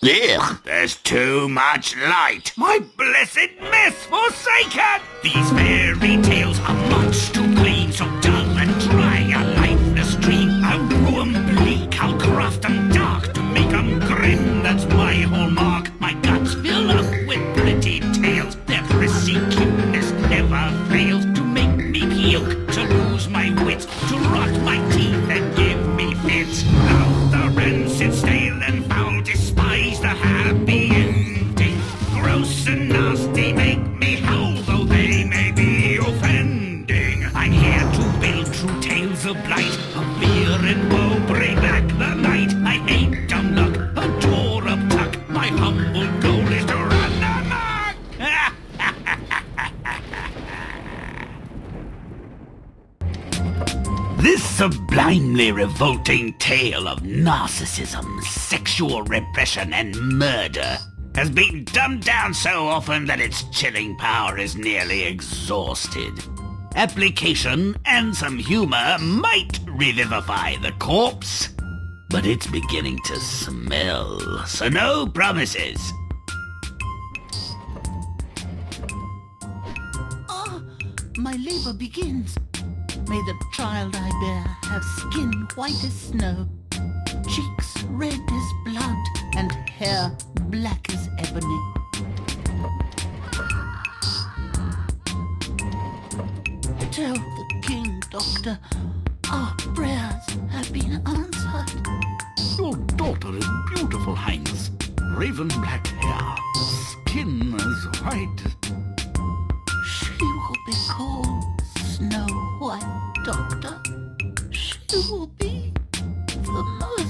Ugh, there's too much light. My blessed myth forsaken! These fairy tales are much too clean, so dull and dry, a lifeless dream. I'll brew 'em bleak, I'll craft 'em dark, to make 'em grim, that's my hallmark. My guts fill up with pretty tales, their prissy cuteness never fails to make me puke, to lose my wits, to rot my teeth and give me fits. Now the rancid, stale and foul, despise the happy ending. Gross and nasty make me howl, though they may be offending. I'm here to build true tales of blight, of fear and woe, bring back the light. I ain't dumb luck, a door up tuck, my humble goal is to run amok. This sublimely revolting tale of narcissism, sexual repression, and murder has been dumbed down so often that its chilling power is nearly exhausted. Application and some humor might revivify the corpse, but it's beginning to smell, so no promises. My labor begins. May the child I bear have skin white as snow, cheeks red as blood, and hair black as ebony. Tell the king, doctor, our prayers have been answered. Your daughter is beautiful, Highness. Raven black hair, skin as white. She will be called Snow White, Doctor. She will be the most...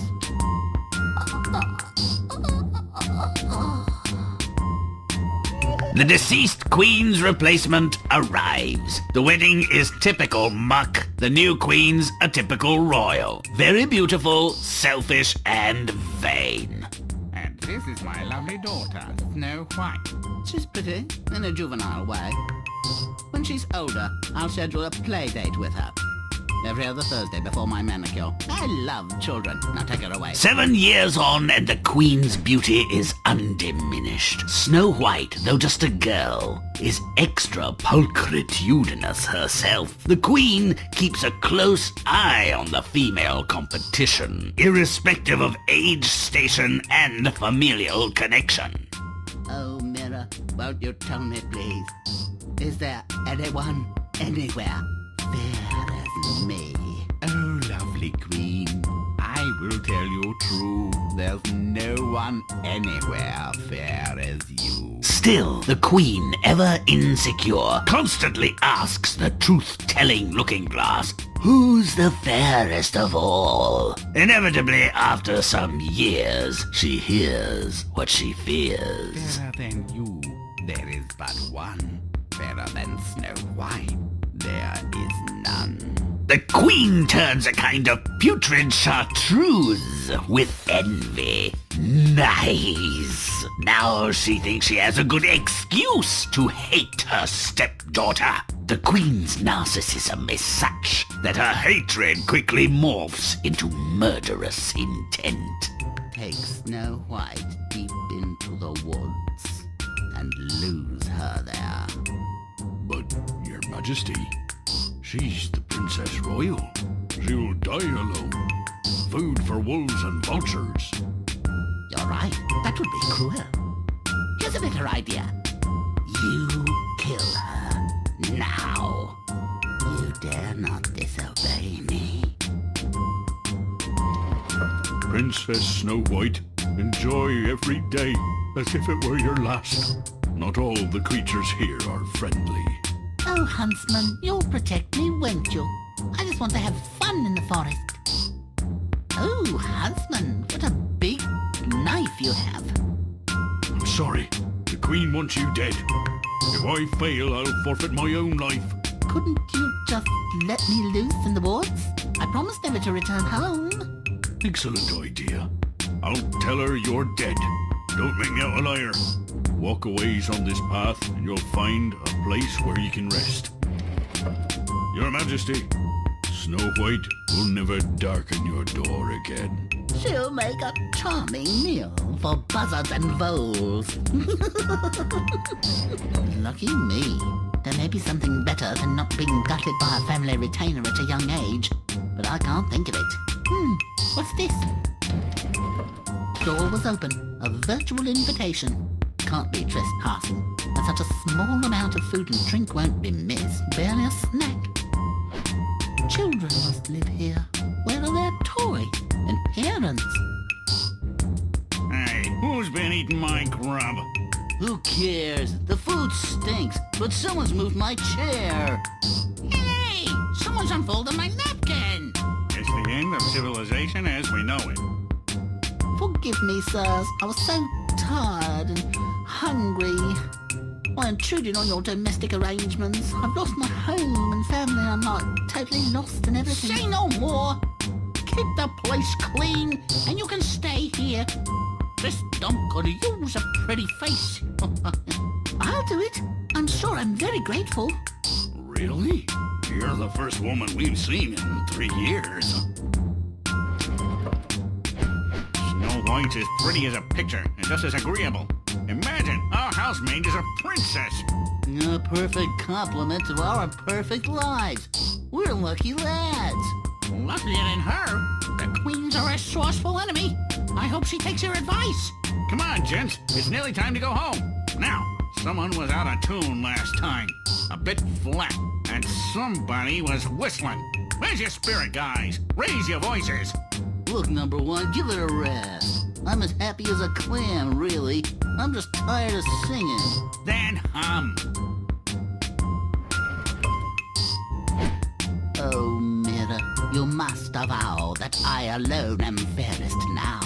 The deceased queen's replacement arrives. The wedding is typical muck. The new queen's a typical royal. Very beautiful, selfish, and vain. And this is my lovely daughter, Snow White. She's pretty, in a juvenile way. When she's older, I'll schedule a play date with her. Every other Thursday before my manicure. I love children. Now take her away. 7 years on and the queen's beauty is undiminished. Snow White, though just a girl, is extra pulchritudinous herself. The queen keeps a close eye on the female competition, irrespective of age, station, and familial connection. Oh, Mirror, won't you tell me, please? Is there anyone, anywhere, fair as me? Oh, lovely queen, I will tell you true. There's no one anywhere fair as you. Still, the queen, ever insecure, constantly asks the truth-telling looking-glass, who's the fairest of all? Inevitably, after some years, she hears what she fears. Fairer than you, there is but one. Fairer than Snow White, there is none. The queen turns a kind of putrid chartreuse with envy. Nice! Now she thinks she has a good excuse to hate her stepdaughter. The queen's narcissism is such that her hatred quickly morphs into murderous intent. Take Snow White deep into the woods and lose her there. But, Your Majesty, she's the Princess Royal. She'll die alone. Food for wolves and vultures. You're right, that would be cruel. Here's a better idea. You kill her now. You dare not disobey me. Princess Snow White, enjoy every day as if it were your last. Not all the creatures here are friendly. Oh, Huntsman, you'll protect me, won't you? I just want to have fun in the forest. Oh, Huntsman, what a big knife you have. I'm sorry. The Queen wants you dead. If I fail, I'll forfeit my own life. Couldn't you just let me loose in the woods? I promised never to return home. Excellent idea. I'll tell her you're dead. Don't make me out a liar. Walk a ways on this path and you'll find a place where you can rest. Your Majesty, Snow White will never darken your door again. She'll make a charming meal for buzzards and voles. Lucky me. There may be something better than not being gutted by a family retainer at a young age, but I can't think of it. What's this? Door was open. A virtual invitation. Can't be trespassing. But such a small amount of food and drink won't be missed. Barely a snack. Children must live here. Where are their toys and parents? Hey, who's been eating my grub? Who cares? The food stinks, but someone's moved my chair. Hey! Someone's unfolded my napkin! It's the end of civilization as we know it. Forgive me, sirs. I was so tired and hungry. I intruded on your domestic arrangements. I've lost my home and family. I'm like totally lost and everything. Say no more! Keep the place clean, and you can stay here. This dump could use a pretty face. I'll do it. I'm sure I'm very grateful. Really? You're the first woman we've seen in 3 years. Snow White's as pretty as a picture and just as agreeable. Imagine, our housemaid is a princess. A perfect compliment to our perfect lives. We're lucky lads. Luckier than her, the queens are a resourceful enemy. I hope she takes your advice. Come on, gents. It's nearly time to go home. Now, someone was out of tune last time. A bit flat. And somebody was whistling. Where's your spirit, guys? Raise your voices. Look, number one, give it a rest. I'm as happy as a clam, really. I'm just tired of singing. Then hum. Oh, mirror, you must avow that I alone am fairest now.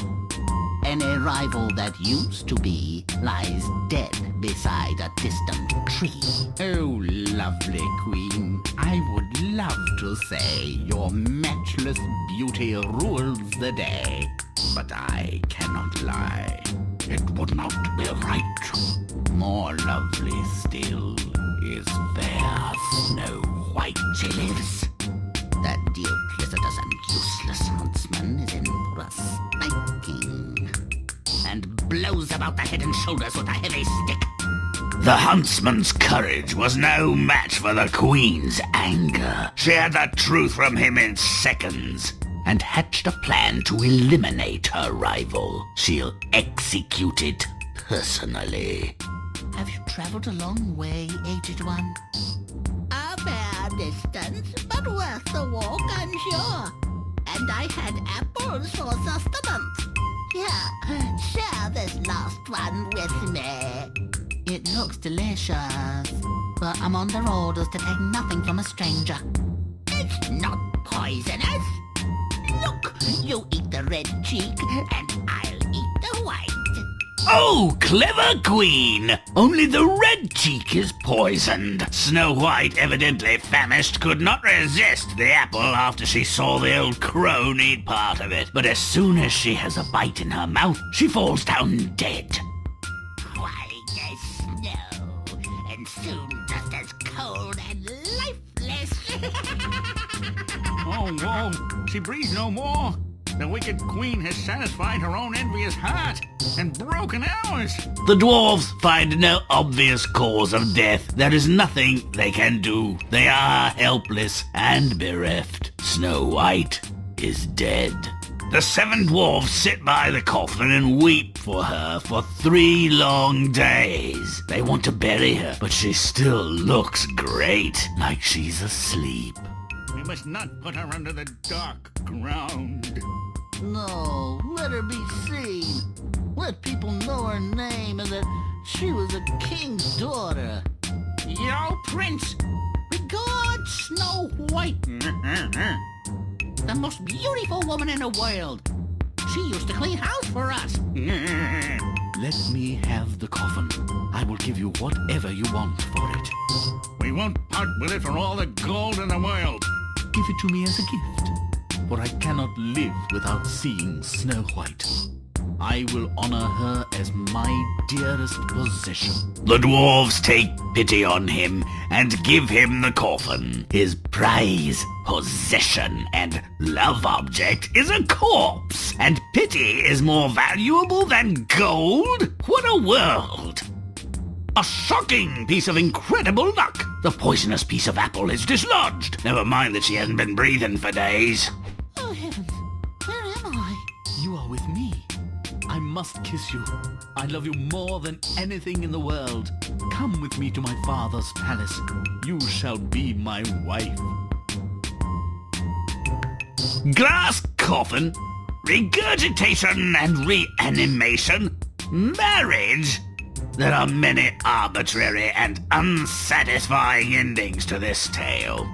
Any rival that used to be lies dead beside a distant tree. Oh, lovely queen, I would love to say your matchless beauty rules the day, but I cannot lie. It would not be right. More lovely still is fair Snow White. She lives. That duplicitous and useless huntsman is in for a spanking, and blows about the head and shoulders with a heavy stick. The huntsman's courage was no match for the queen's anger. She had the truth from him in seconds and hatched a plan to eliminate her rival. She'll execute it personally. Have you traveled a long way, aged one? A fair distance, but worth the walk, I'm sure. And I had apples for sustenance. Here, share this last one with me. It looks delicious, but I'm under orders to take nothing from a stranger. It's not poisonous. Look, you eat the red cheek, and I'll eat the white. Oh, clever queen! Only the red cheek is poisoned. Snow White, evidently famished, could not resist the apple after she saw the old crone eat part of it. But as soon as she has a bite in her mouth, she falls down dead. White as snow, and soon just as cold and lifeless. Oh, whoa! She breathes no more! The wicked queen has satisfied her own envious heart and broken ours! The dwarves find no obvious cause of death. There is nothing they can do. They are helpless and bereft. Snow White is dead. The 7 dwarves sit by the coffin and weep for her for 3 long days. They want to bury her, but she still looks great, like she's asleep. We must not put her under the dark ground. No, let her be seen. Let people know her name and that she was a king's daughter. Yo, Prince! Regard Snow White, the most beautiful woman in the world. She used to clean house for us. Let me have the coffin. I will give you whatever you want for it. We won't part with it for all the gold in the world. Give it to me as a gift, for I cannot live without seeing Snow White. I will honor her as my dearest possession. The dwarves take pity on him and give him the coffin. His prize, possession, and love object is a corpse, and pity is more valuable than gold? What a world! A shocking piece of incredible luck! The poisonous piece of apple is dislodged. Never mind that she hasn't been breathing for days. Oh, heavens. Where am I? You are with me. I must kiss you. I love you more than anything in the world. Come with me to my father's palace. You shall be my wife. Glass coffin, regurgitation and reanimation, marriage. There are many arbitrary and unsatisfying endings to this tale.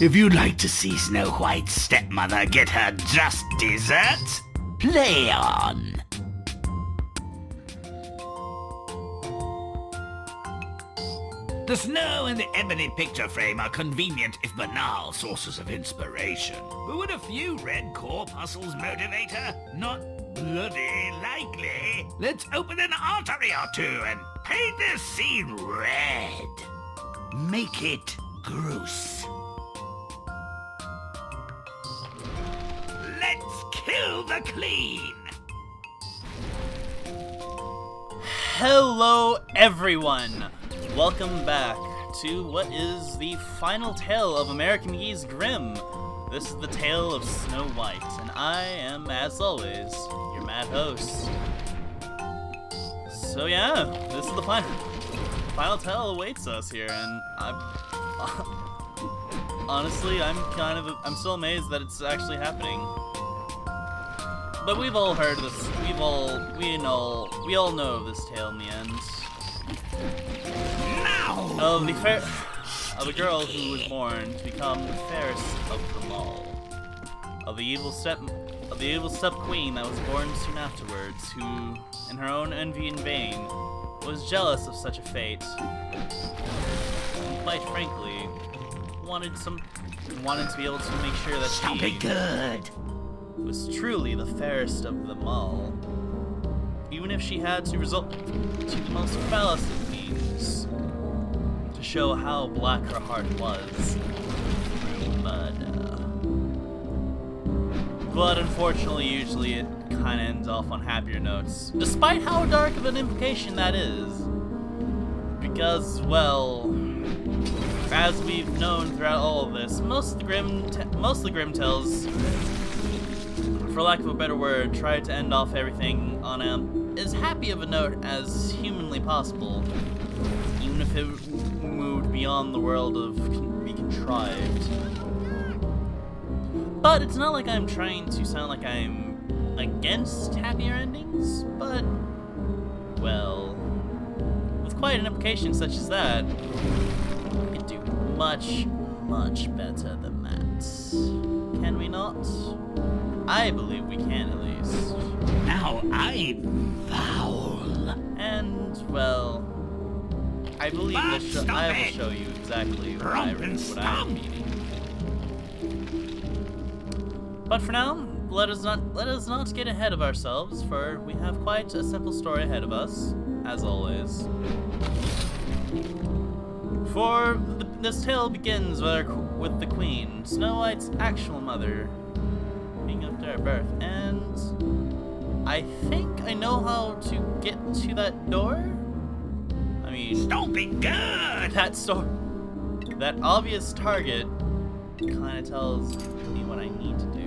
If you'd like to see Snow White's stepmother get her just desserts, play on. The snow and the ebony picture frame are convenient if banal sources of inspiration. But would a few red corpuscles motivate her? Not bloody likely. Let's open an artery or two and paint this scene red. Make it gross. Let's kill the clean. Hello, everyone. Welcome back to what is the final tale of American Mcgee's Grimm. This is the tale of Snow White, and I am, as always, your mad host. So yeah, this is the final tale awaits us here, and honestly, I'm still amazed that it's actually happening. But we've all heard this. We all know of this tale in the end. Of a girl who was born to become the fairest of them all. Of the evil step queen that was born soon afterwards, who, in her own envy and vain, was jealous of such a fate. And quite frankly, wanted to be able to make sure that she was truly the fairest of them all. Even if she had to resort to the most foulest of means to show how black her heart was. But unfortunately, usually it kind of ends off on happier notes, despite how dark of an implication that is. Because, well, as we've known throughout all of this, most of the Grimm tales, for lack of a better word, try to end off everything on as happy of a note as humanly possible, even if it moved beyond the world of the contrived. But it's not like I'm trying to sound like I'm against happier endings, but, well, with quite an implication such as that, we can do much, much better than that. Can we not? I believe we can, at least. Now I'm foul. And, well, I believe I will show you exactly what I'm meaning. But for now, let us not get ahead of ourselves, for we have quite a simple story ahead of us, as always. For this tale begins with the Queen, Snow White's actual mother, being up to her birth, and I think I know how to get to that door. I mean, Stomping good. That obvious target kind of tells me what I need to do.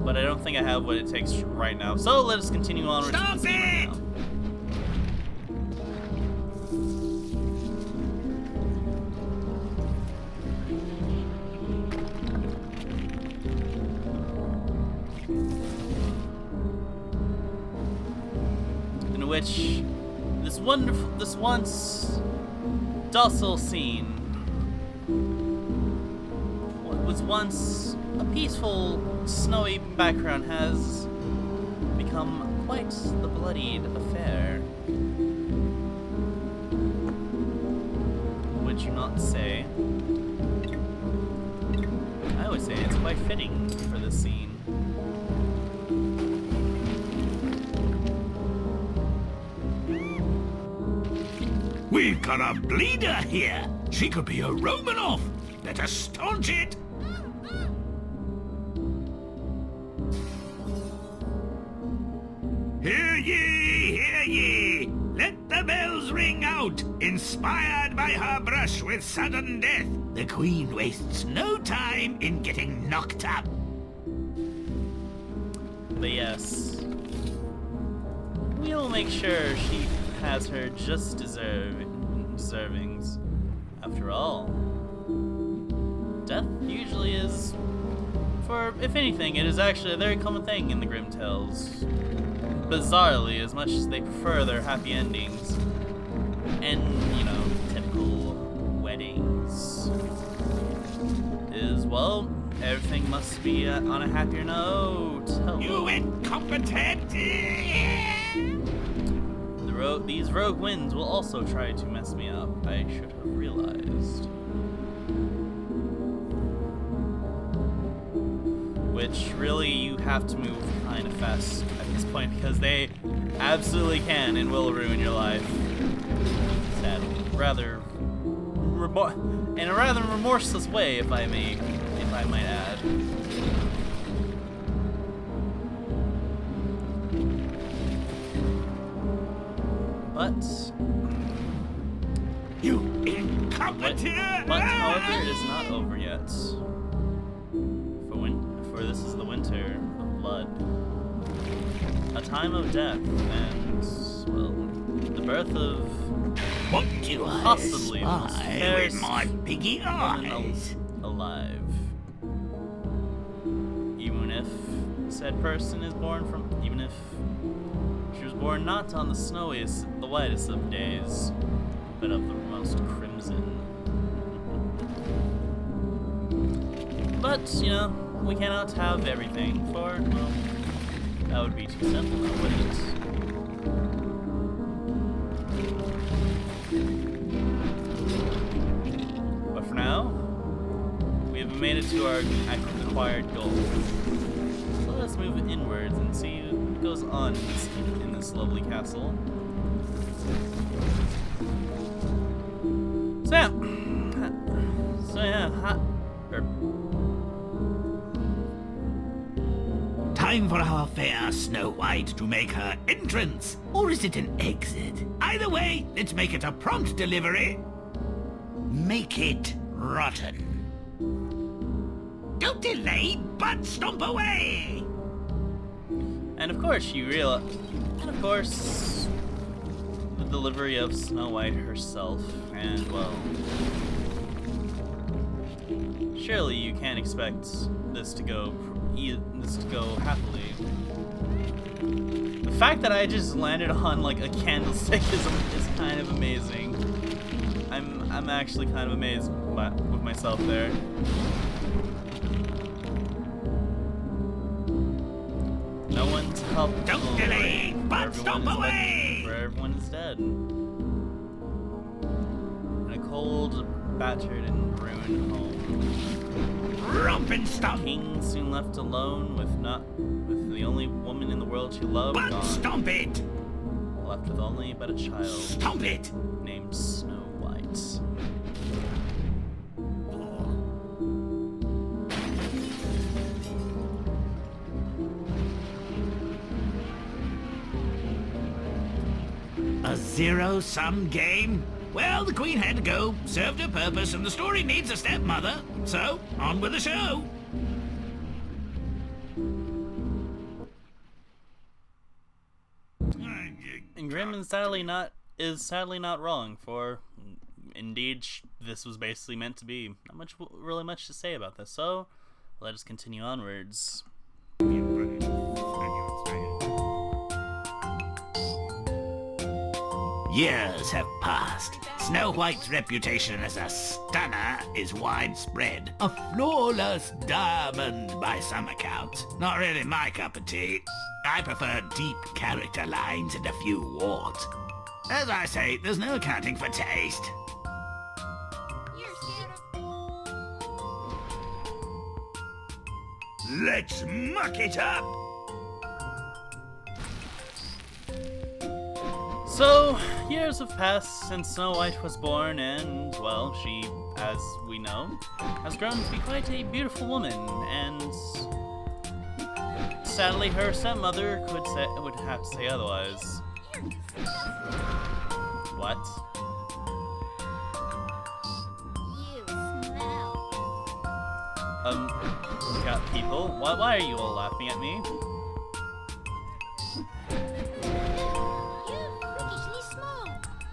But I don't think I have what it takes right now. So let us continue on. Stop it! In which this once docile scene, what was once a peaceful, snowy background, has become quite the bloodied affair. Would you not say? I would say it's quite fitting for this scene. We've got a bleeder here. She could be a Romanov. Let us staunch it. Hear ye, hear ye. Let the bells ring out. Inspired by her brush with sudden death, the Queen wastes no time in getting knocked up. But yes, we'll make sure she has her just deservings. After all, death usually is, for if anything, it is actually a very common thing in the Grimm tales. Bizarrely, as much as they prefer their happy endings and, you know, typical weddings, is, well, everything must be on a happier note. Hello. You incompetent! These rogue winds will also try to mess me up. I should have realized. Which, really, you have to move kind of fast at this point, because they absolutely can and will ruin your life. Sad, in a rather remorseless way, if I might add. But You incompetent! But however, it is not over yet. For this is the winter of blood, a time of death, and, well, the birth of What do I possibly the most spy fairest with my piggy woman eyes? alive. Even if said person is born from, even if she was born not on the snowiest, the whitest of days, but of the most crimson. But, you know, we cannot have everything, for, well, that would be too simple now, wouldn't it? But for now, we have made it to our acquired goal. So let's move inwards and see what goes on in this lovely castle. Time for our fair Snow White to make her entrance. Or is it an exit? Either way, let's make it a prompt delivery. Make it rotten. Don't delay, but stomp away! And of course, the delivery of Snow White herself, and, well, surely you can't expect this to go happily. The fact that I just landed on like a candlestick is kind of amazing. I'm actually kind of amazed with myself there. No one to help. Don't delay, but stomp away! Where everyone is dead. In a cold, battered, and ruined home. Romp and stomp! King soon left alone with the only woman in the world she loved But gone. stomp it! Left with only but a child Stomp it! named Snow White. A zero-sum game? Well, the Queen had to go, served her purpose, and the story needs a stepmother. So, on with the show. And Grimm is sadly not wrong, for indeed this was basically meant to be. Not really much to say about this. So, let us continue onwards. Years have passed. Snow White's reputation as a stunner is widespread. A flawless diamond by some accounts. Not really my cup of tea. I prefer deep character lines and a few warts. As I say, there's no accounting for taste. Let's muck it up! So, Years have passed since Snow White was born, and, well, she, as we know, has grown to be quite a beautiful woman, and sadly her stepmother would have to say otherwise. What? You smell. Got people? Why are you all laughing at me? You're freakishly small.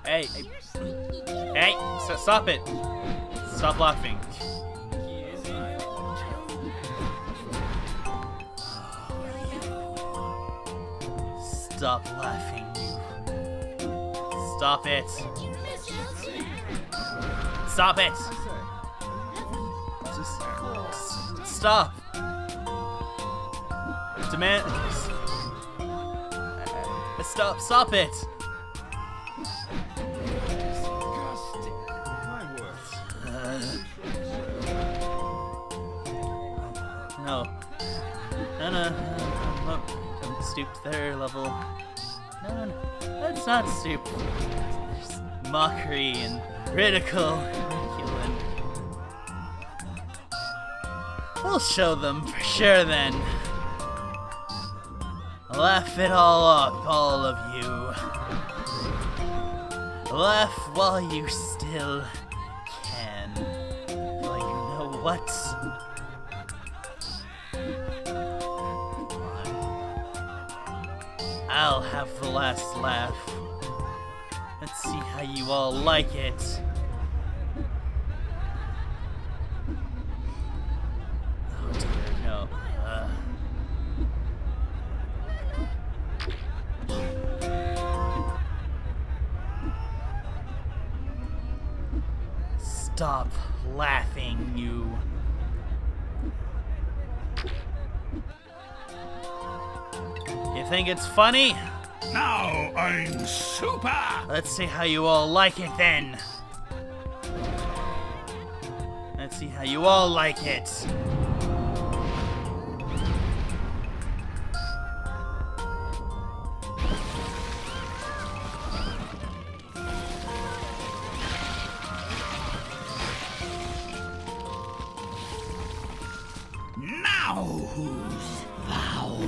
Hey, You're sneaky. hey, stop it! Stop laughing. Stop laughing, you. Stop it. Stop it. Just stop. Demand. Stop it. No. Don't stoop to their level. No, let's not stoop. There's mockery and ridicule. We'll show them for sure then. Laugh it all up, all of you. Laugh while you still can. Well, you know what? I'll have the last laugh. Let's see how you all like it. Oh dear, no. Stop laughing, you. You think it's funny? Now I'm super! Let's see how you all like it then. Let's see how you all like it. Now who's foul?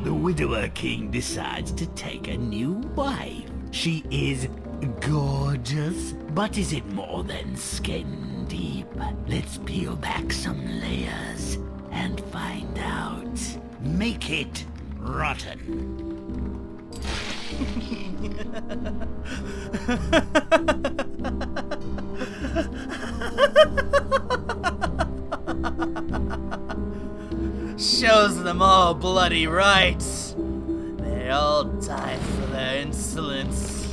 The widower king decides to take a new wife. She is gorgeous, but is it more than skin deep? Let's peel back some layers and find out. Make it rotten. Shows them all bloody right. They all die for their insolence.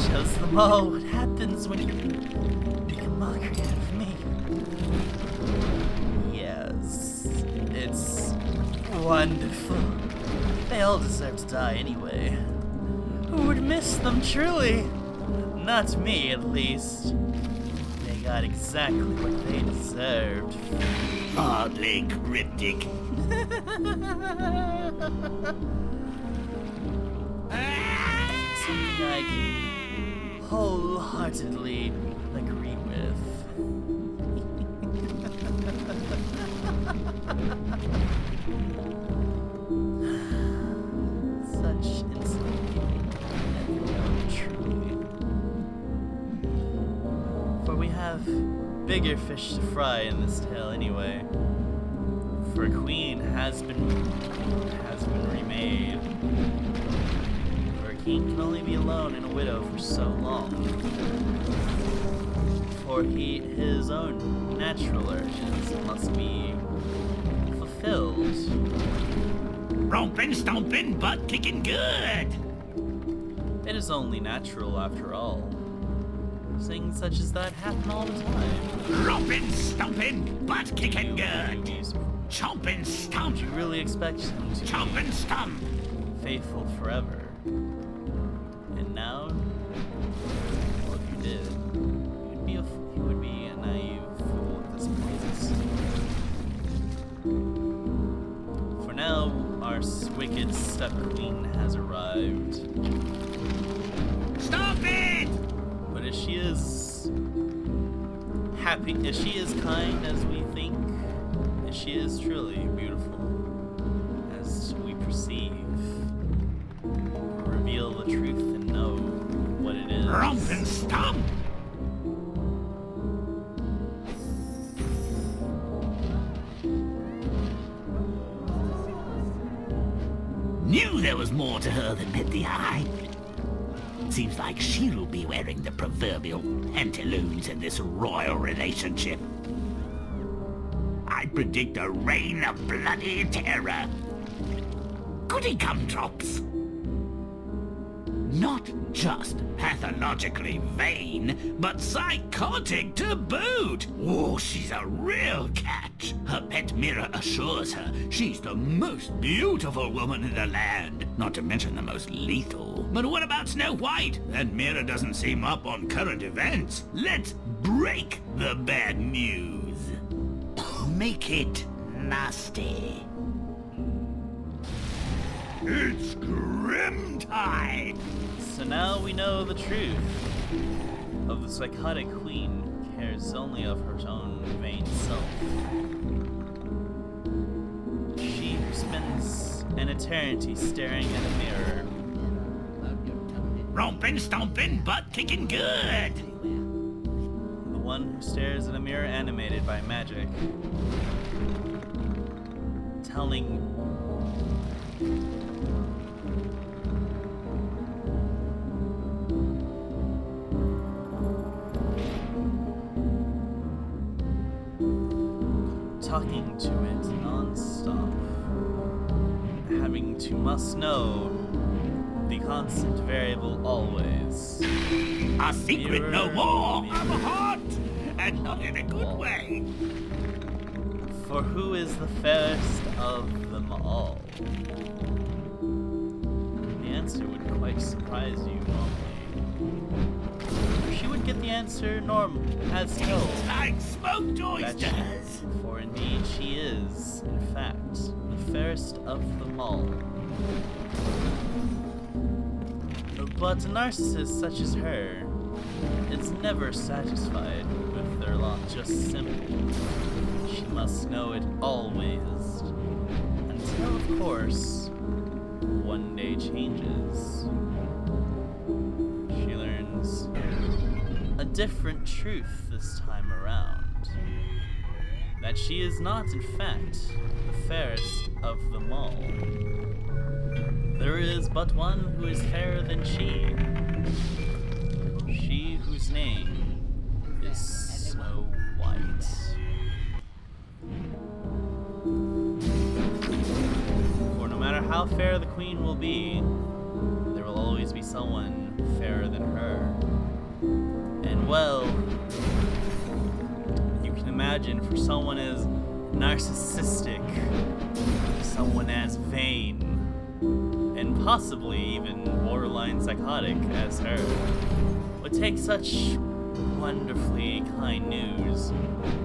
Shows them all what happens when you make a mockery out of me. Yes, it's wonderful. They all deserve to die anyway. Who would miss them truly? Not me, at least. They got exactly what they deserved. Hardly cryptic. Something I can wholeheartedly agree with. Such insolent people never know truly. For we have bigger fish to fry in this tale anyway. For a queen has been remade. For a king can only be alone and a widow for so long. For his own natural urges must be fulfilled. Rompin', stompin', butt kicking good. It is only natural after all. Things such as that happen all the time. Rompin', stompin', butt kicking good. Chompin' stomp. Would you really expect him to Chompin' stomp. be faithful forever? And now, well, if you did, you would be a naive fool at this point. For now, our wicked step queen has arrived. Stop it! But if she is happy, if she is kind as we think, if she is truly beautiful as we perceive, reveal the truth and know what it is. Romp and stomp! Knew there was more to her than met the eye. Seems like she'll be wearing the proverbial pantaloons in this royal relationship. I predict a reign of bloody terror. Goody gumdrops! Not just pathologically vain, but psychotic to boot. Oh, she's a real catch. Her pet mirror assures her she's the most beautiful woman in the land, not to mention the most lethal. But what about Snow White? That mirror doesn't seem up on current events. Let's break the bad news. Make it nasty. It's Grimm time! So now we know the truth of the psychotic queen who cares only of her own vain self. She who spends an eternity staring at a mirror. Rompin', stompin', butt kicking good! The one who stares at a mirror animated by magic. Talking to it non-stop. Having to must know the constant variable always. A secret Mirror, no more! mirror. I'm hot! And not in a good way. For who is the fairest of them all? The answer would quite surprise you normally. She would get the answer Norm has told. Like smoked That oysters! for indeed she is, in fact, the fairest of them all. But a narcissist such as her is never satisfied with their lot just simply. She must know it always. Until, of course, one day changes. She learns a different truth this time around. That she is not, in fact, the fairest of them all. There is but one who is fairer than she. She whose name is Snow White. For no matter how fair the queen will be, there will always be someone fairer than her. And well, you can imagine for someone as narcissistic, someone as vain, and possibly even borderline psychotic as her, would take such wonderfully kind news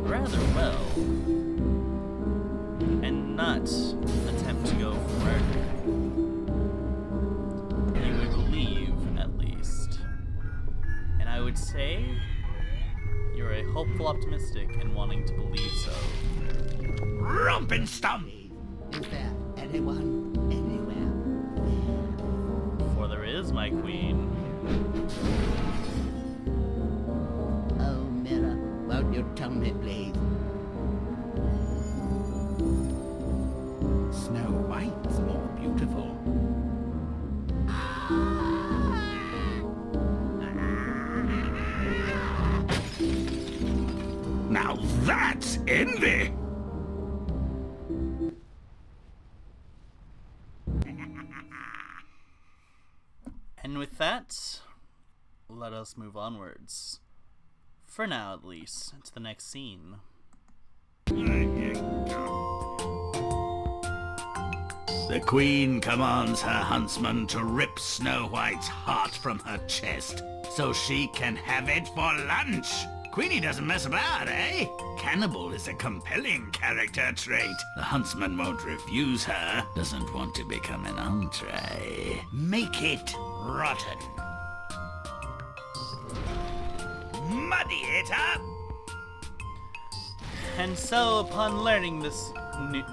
rather well, and not attempt to go for murder. You would believe, at least. And I would say you're a hopeful optimistic in wanting to believe so. Rompin' stomp! Is there anyone anywhere? For there is, my queen. Oh, mirror, won't you tell me, please? Snow White's more beautiful. Now that's envy! And with that, let us move onwards. For now, at least, to the next scene. The queen commands her huntsman to rip Snow White's heart from her chest so she can have it for lunch. Queenie doesn't mess about, eh? cannibal is a compelling character trait. The huntsman won't refuse her. Doesn't want to become an entree. Make it rotten. Muddy it up. And so, upon learning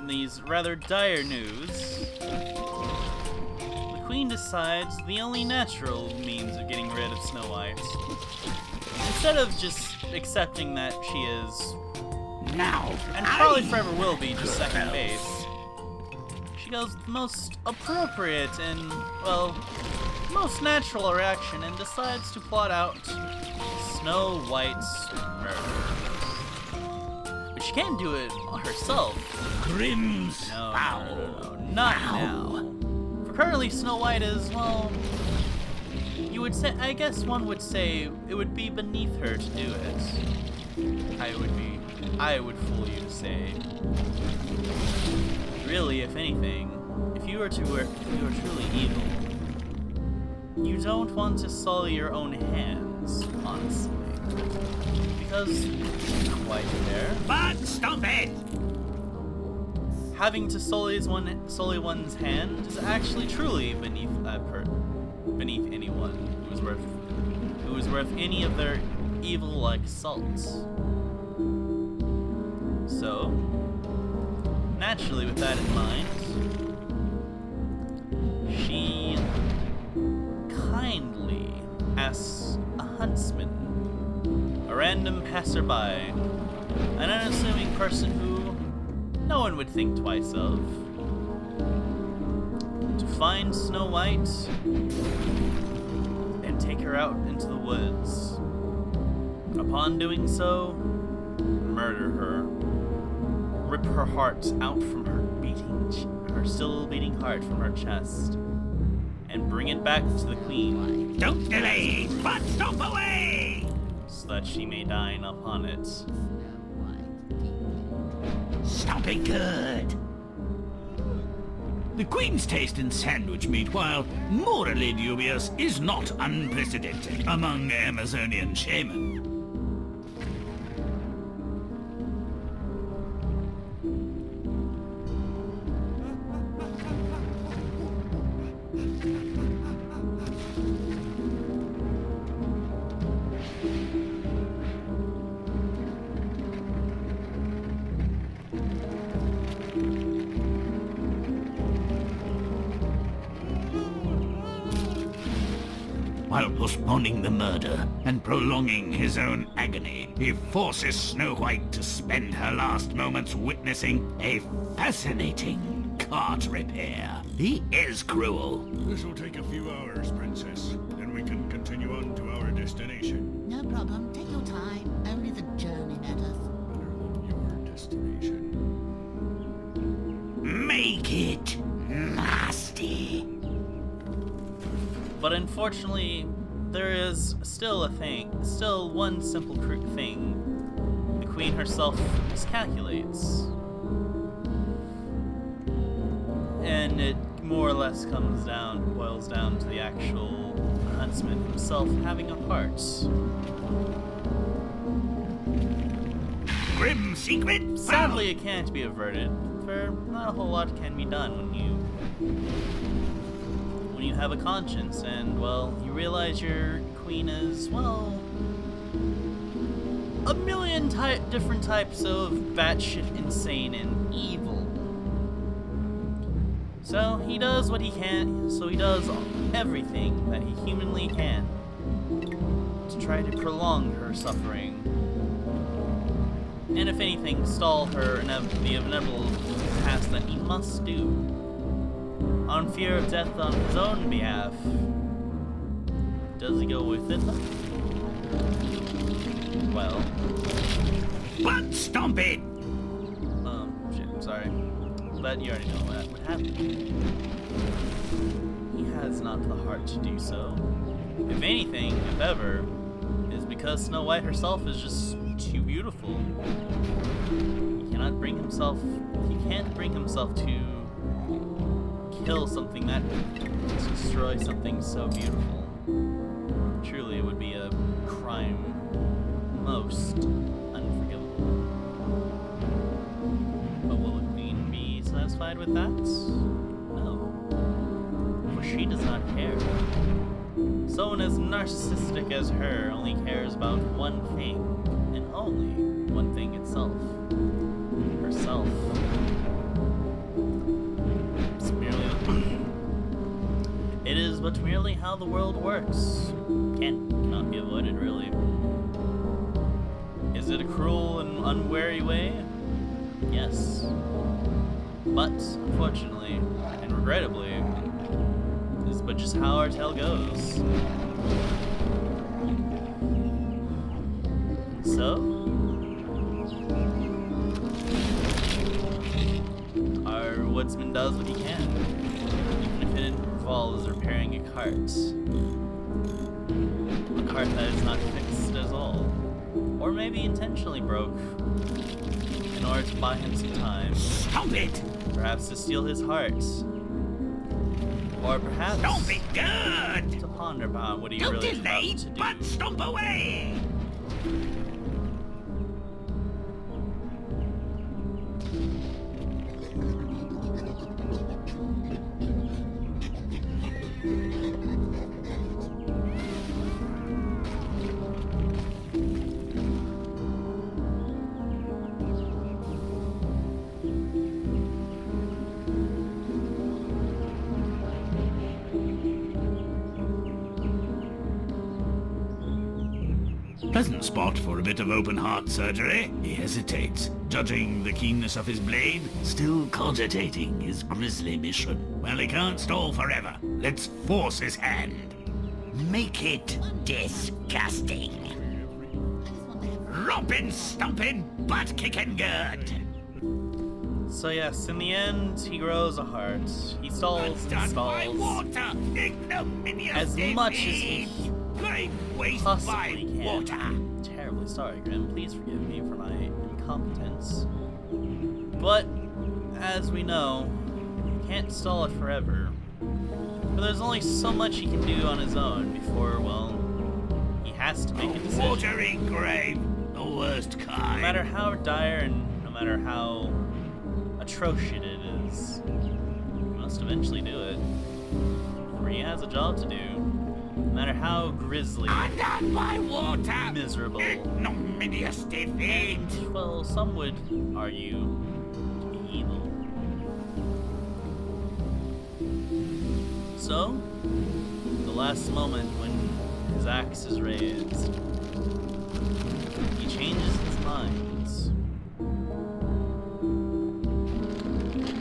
these rather dire news, the Queen decides the only natural means of getting rid of Snow White, instead of just accepting that she is, Now, and probably forever will be, just second base, she goes with the most appropriate and, well, most natural reaction and decides to plot out Snow White's murder. But she can't do it herself. Grimm's No, foul. not now. For currently, Snow White is, well, you would say, I guess one would say it would be beneath her to do it. I would fool you to say. Really, if anything, if you are truly evil, you don't want to sully your own hands, honestly. Because, quite fair. But stop it! Having to sully one's hand is actually truly beneath anyone who is worth any of their evil-like salts. So, naturally, with that in mind, she kindly asks a huntsman, a random passerby, an unassuming person who no one would think twice of, to find Snow White and take her out into the woods. Upon doing so, murder her, rip her heart out from her still beating heart from her chest, and bring it back to the Queen, Don't delay, but stop away! so that she may dine upon it. Stop it good. The Queen's taste in sandwich meat, while morally dubious, is not unprecedented among Amazonian shaman. While postponing the murder and prolonging his own agony, he forces Snow White to spend her last moments witnessing a fascinating cart repair. He is cruel. This will take a few hours, Princess. Then we can continue on to our destination. No problem. Take your time. Only the journey matters. Better than your destination. Make it nasty. But unfortunately, there is still one simple thing the Queen herself miscalculates. And it more or less boils down to the actual huntsman himself having a heart. Grim secret? Sadly, it can't be averted, for not a whole lot can be done when you have a conscience, and, well, you realize your Queen is, well, a million different types of batshit insane and evil. So he does what he can, so he does everything that he humanly can to try to prolong her suffering, and if anything, stall her the inevitable task that he must do, on fear of death on his own behalf. Does he go with it? Well. But stomp it! Shit, sorry. But you already know what would happen. He has not the heart to do so. If anything, if ever, is because Snow White herself is just too beautiful. He can't bring himself to kill something that to destroy something so beautiful. Truly, it would be a crime most unforgivable. satisfied with that? No. For she does not care. Someone as narcissistic as her only cares about one thing, and only one thing itself. Herself. It's merely... It is but merely how the world works. Cannot be avoided, really. Is it a cruel and unwary way? Yes. But, unfortunately, and regrettably, is but just how our tale goes. So, our woodsman does what he can, even if it involves repairing a cart. A cart that is not fixed at all, or maybe intentionally broke, in order to buy him some time. Stomp it! Perhaps to steal his heart. Or perhaps Stomp it good! to ponder upon what he Don't really is about delay, to do. but stomp away! Pleasant spot for a bit of open heart surgery. He hesitates, judging the keenness of his blade, still cogitating his grisly mission. Well, he can't stall forever. Let's force his hand. Make it disgusting. Rompin', stompin', butt kicking good. So yes, in the end, he grows a heart. He stalls and Done by stalls water. Ignominious as much as he defeat. Great waste possibly by can. water. Terribly sorry, Grimm. Please forgive me for my incompetence. But, as we know, he can't stall it forever. For there's only so much he can do on his own before, well, he has to make a decision. Watery grave, the worst No kind. matter how dire and no matter how atrocious it is, he must eventually do it. For he has a job to do. No matter how grisly, Undone by water. miserable, Ignominious defeat. and, well, some would argue, evil. So, the last moment when his axe is raised, he changes his mind.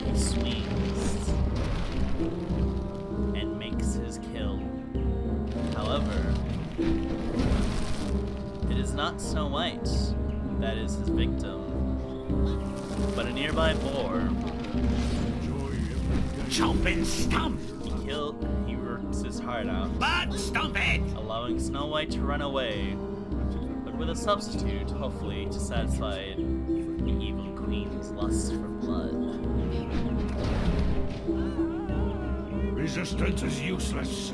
He swings and makes his kill. However, it is not Snow White that is his victim, but a nearby boar. Chomp and stomp, He rips his heart out, but stomp it. allowing Snow White to run away, but with a substitute, hopefully, to satisfy the evil queen's lust for blood. Resistance is useless.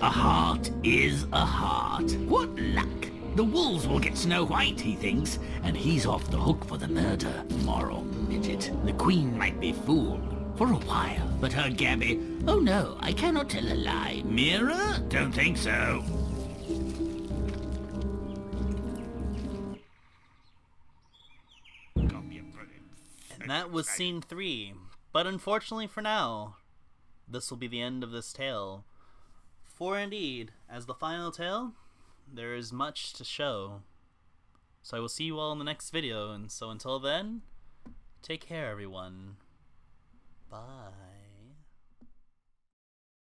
A heart is a heart. What luck! The wolves will get Snow White, he thinks, and he's off the hook for the murder. Moral midget. The queen might be fooled. For a while, but her Gabby... Oh no, I cannot tell a lie. Mirror? Don't think so. And that was scene 3. But unfortunately for now, this will be the end of this tale. For indeed, as the final tale, there is much to show. So I will see you all in the next video, and so until then, take care everyone. Bye.